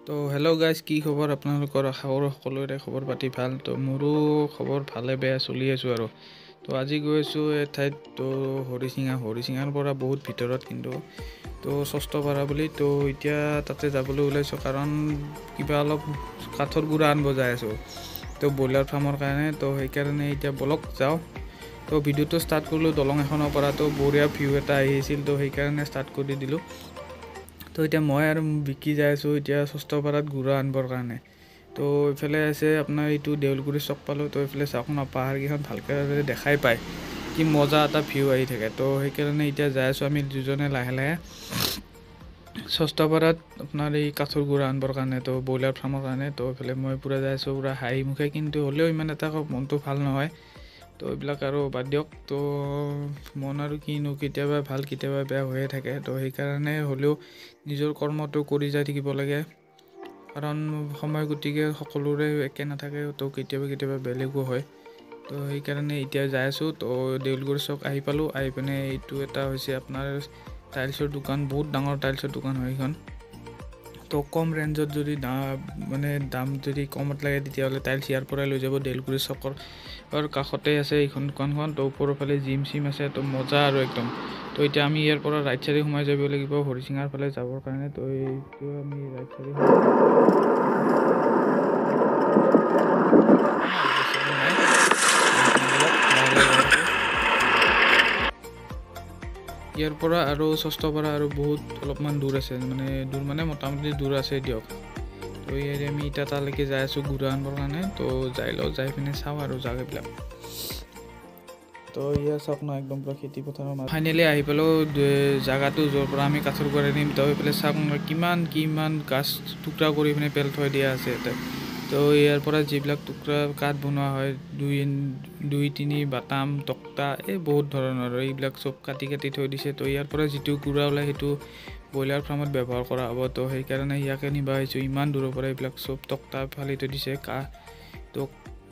তো hello' guys, কি খবৰ আপোনালোকৰ? আশা কৰোঁ সকলোৰে খবৰ পাতি ভাল। তো মোৰো খবৰ ভালে বেয়া চলি আছোঁ আৰু। তো আজি গৈ আছোঁ এঠাইত, তো হৰিচিঙাৰ পৰা বহুত ভিতৰত, কিন্তু তো ষষ্ঠপাৰা বুলি। তো এতিয়া তাতে যাবলৈ ওলাইছোঁ, কাৰণ কিবা অলপ কাঠৰ গুড়া আনিব যাই আছোঁ, তো ব্ৰইলাৰ ফাৰ্মৰ কাৰণে। তো সেইকাৰণে এতিয়া বলক যাওঁ। তো ভিডিঅ'টো ষ্টাৰ্ট কৰিলোঁ দলং এখনৰ পৰা। তো বঢ়িয়া ভিউ এটা আহিছিল, তো সেইকাৰণে ষ্টাৰ্ট কৰি দিলোঁ। তো এতিয়া মই আৰু বিকি যাই আছোঁ এতিয়া ষষ্ঠপাৰাত গুড়া আনিবৰ কাৰণে। তো এইফালে আছে আপোনাৰ এইটো দেউলগুৰি চক পালোঁ। তো এইফালে চাওক না, পাহাৰকেইখন ভালকৈ দেখাই পায়, কি মজা এটা ভিউ আহি থাকে। তো সেইকাৰণে এতিয়া যাই আছোঁ আমি দুজনে লাহে লাহে ষষ্ঠপাৰাত আপোনাৰ এই কাঠৰ গুড়া আনিবৰ কাৰণে, তো ব্ৰইলাৰ ফাৰ্মৰ কাৰণে। তো এইফালে মই পূৰা যাই আছোঁ পূৰা হাঁহি মুখে, কিন্তু হ'লেও ইমান এটা মনটো ভাল নহয়। তো এইবিলাক আৰু বাদ দিয়ক। তো মন আৰু কিনো, কেতিয়াবা ভাল কেতিয়াবা বেয়া হৈয়ে থাকে। তো সেইকাৰণে হ'লেও নিজৰ কৰ্মটো কৰি যাই থাকিব লাগে, কাৰণ সময় গতিকে সকলোৰে একে নাথাকে। তো কেতিয়াবা বেলেগো হয়। তো সেইকাৰণে এতিয়া যাই আছোঁ। তো দেউলগুৰি চক আহি পালোঁ। আহি পিনে এইটো এটা হৈছে আপোনাৰ টাইলছৰ দোকান, বহুত ডাঙৰ টাইলছৰ দোকান হয় এইখন। তো কম ৰেঞ্জত যদি দাম যদি কমত লাগে, তেতিয়াহ'লে টাইলছ ইয়াৰ পৰাই লৈ যাব। দেউলগুৰি চকৰ কাষতে আছে এইখন দোকানখন। তো ওপৰৰ ফালে জিম আছে, তো মজা আৰু একদম। তো এতিয়া আমি ইয়াৰ পৰা ৰাইট চাইডে সোমাই যাব লাগিব হৰিচিঙাৰ ফালে যাবৰ কাৰণে। তো এইটো আমি ৰাইট চাইডে ইয়াৰ পৰা আৰু ষষ্ঠপাৰা আৰু বহুত অলপমান দূৰ আছে, মোটামুটি দূৰ আছে দিয়ক। তো ইয়াৰে আমি এতিয়া তালৈকে যাই আছোঁ গুড়া আনিবৰ কাৰণে। তো যাই পিনে চাওঁ আৰু জাগাবিলাক। তো ইয়াৰ চাওক না, একদম পূৰা খেতি পথাৰৰ মাজত ফাইনেলি আহি পালোঁ জাগাটো য'ৰ পৰা আমি কাঠৰ গুড়া নিম। তো এইফালে চাওক না, কিমান গাছ টুকুৰা কৰি পিনে পেল থৈ দিয়া আছে ইয়াতে। তো ইয়াৰ পৰা যিবিলাক টুকুৰা কাঠ বনোৱা হয়, 2-3 বাটাম তক্তা, এই বহুত ধৰণৰ এইবিলাক চব কাটি থৈ দিছে। তো ইয়াৰ পৰা যিটো গুড়া ওলায় সেইটো ব্ৰইলাৰ ফাৰ্মত ব্যৱহাৰ কৰা হ'ব। তো সেইকাৰণে ইয়াকে নিব আহিছোঁ, ইমান দূৰৰ পৰা এইবিলাক চব তক্তা ফালি থৈ দিছে, কাঠ তো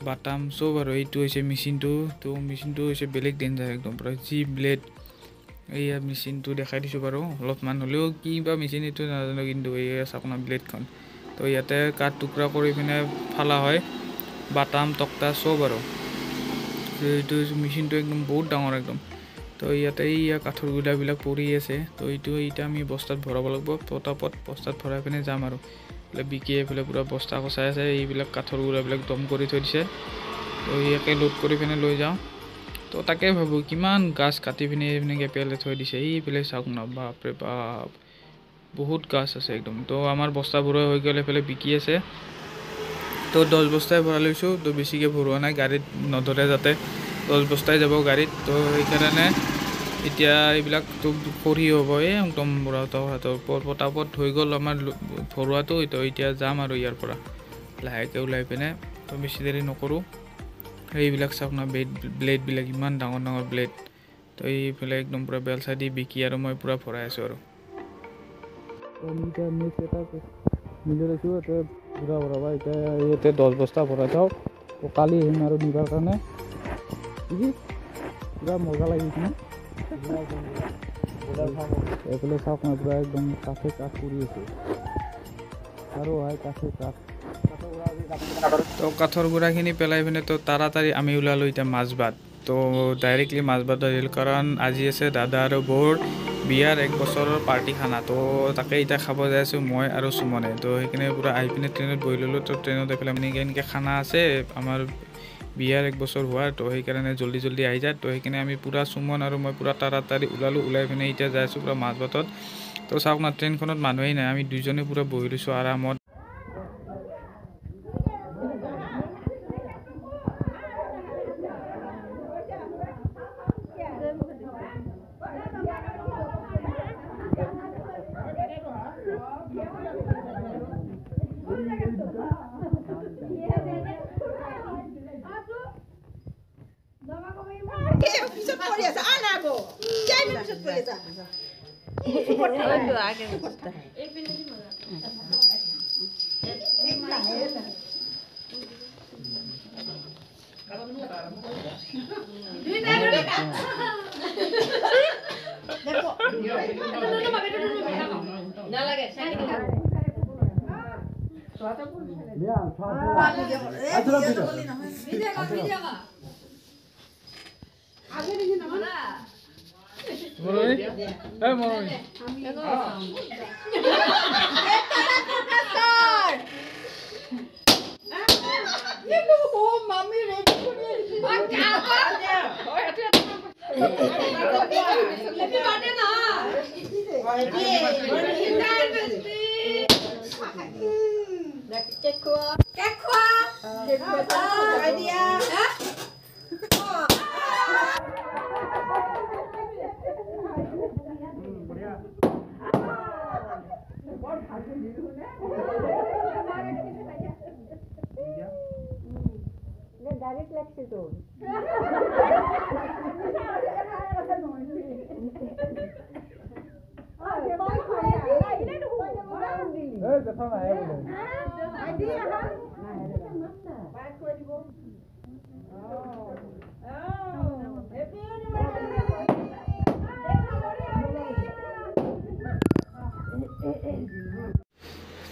বাটাম চব। আৰু এইটো হৈছে মেচিনটো। তো মেচিনটো হৈছে বেলেগ ডেঞ্জাৰ, একদম পূৰা যি ব্লেড। এইয়া মেচিনটো দেখাই দিছোঁ বাৰু, অলপমান হ'লেও কি বা মেচিন এইটো নাজানো, কিন্তু এইয়া চাওক না ব্লেডখন। তো ইয়াতে কাঠ টুকুৰা কৰি পিনে ফালা হয়, বাটাম তক্তা চব। আৰু এইটো মেচিনটো একদম বহুত ডাঙৰ একদম। তো ইয়াতে কাঠৰ গুড়াবিলাক পৰি আছে। তো এতিয়া আমি বস্তাত ভৰাব লাগিব, পটাপট বস্তাত ভৰাই পিনে যাম আৰু। বিকিয়ে এইফালে পূৰা বস্তা কচাই আছে, এইবিলাক কাঠৰ গুড়াবিলাক দম কৰি থৈ দিছে। তো ইয়াকে লোড কৰি পিনে লৈ যাওঁ। তো তাকে ভাবোঁ, কিমান গাছ কাটি পিনে এনেকৈ পেলাই থৈ দিছে। এইফালে চাওক না, বাপৰে বাপ, বহুত গাছ আছে একদম। তো আমাৰ বস্তা ভৰোৱা হৈ গ'ল, এইফালে বিকি আছে। তো 10 বস্তাই ভৰাই লৈছোঁ। তো বেছিকৈ ভৰোৱা নাই, গাড়ীত নধৰে যাতে, 10 বস্তাই যাব গাড়ীত। তো সেইকাৰণে এতিয়া এইবিলাকতো কৰি হ'ব, একদম পটাপট হৈ গ'ল আমাৰ ভৰোৱাটো। তো এতিয়া যাম আৰু ইয়াৰ পৰা লাহেকৈ ওলাই পিনে। তো বেছি দেৰি নকৰোঁ। এইবিলাক চাওক না, ব্লেডবিলাক ইমান ডাঙৰ ব্লেড। তো এইফালে একদম পূৰা বেলচা দি বিকি আৰু মই পূৰা ভৰাই আছোঁ আৰু। আমি এতিয়া নেক্সট এটা মিলি লৈছোঁ, ইয়াতে পূৰা ভৰাবা। এতিয়া ইয়াতে 10 বস্তা ভৰাই থওঁ। তো কালি আহিম আৰু নিবৰ কাৰণে। পূৰা মজা লাগিছে ন? এইফালে চাওক না, পূৰা একদম কাঠে কাঠ পৰি আছে, আৰু কাঠে কাঠ। তো কাঠৰ গুড়াখিনি পেলাই পিনে তো তাড়াতাড়ি আমি ওলালোঁ এতিয়া মাজবাট। তো ডাইৰেক্টলি মাজবাট আহিল, কাৰণ আজি আছে দাদা আৰু বৌৰ বিয়াৰ 1 বছৰৰ পাৰ্টি খানা। তো তাকে এতিয়া খাব যাই আছোঁ মই আৰু সুমনে। তো সেইখিনি পূৰা আহি পিনে ট্ৰেইনত বহি ল'লোঁ। তো ট্ৰেইনত এইফালে এনেকৈ খানা আছে আমাৰ বিয়াৰ 1 বছৰ হোৱাৰ। তো সেইকাৰণে জল্দি আহি যায়। তো সেইকাৰণে আমি পূৰা সুমন আৰু মই পূৰা তাড়াতাড়ি ওলাই পিনে এতিয়া যাই আছোঁ পূৰা মাজবাটত। তো চাওক না, ট্ৰেইনখনত মানুহেই নাই, আমি দুজনে পূৰা বহি লৈছোঁ আৰামত।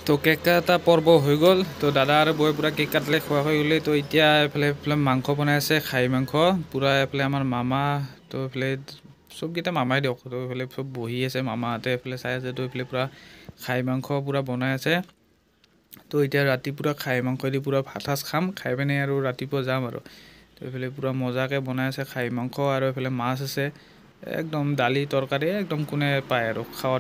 তো কেক কাটা পৰ্ব হৈ গ'ল তো দাদা আৰু বৌয়ে পুৰা কেক কাটিলে খোৱা হৈ গ'লে তো এতিয়া এইফালে মাংস বনাই আছে খাহী মাংস পুৰা এইফালে আমাৰ মামা তো এইফালে চবকেইটা মামাই দিয়ক তো এইফালে চব বহি আছে মামাহঁতে এইফালে চাই আছে তো এইফালে পুৰা খাহী মাংস পুৰা বনাই আছে তো এতিয়া ৰাতি পুৰা খাহী মাংস দি পুৰা ভাত সাজ খাম খাই পিনে আৰু ৰাতিপুৱা যাম আৰু তো এইফালে পুৰা মজাকৈ বনাই আছে খাহী মাংস আৰু এইফালে মাছ আছে একদম দালি তৰকাৰী একদম কোনে পায় আৰু খাৱা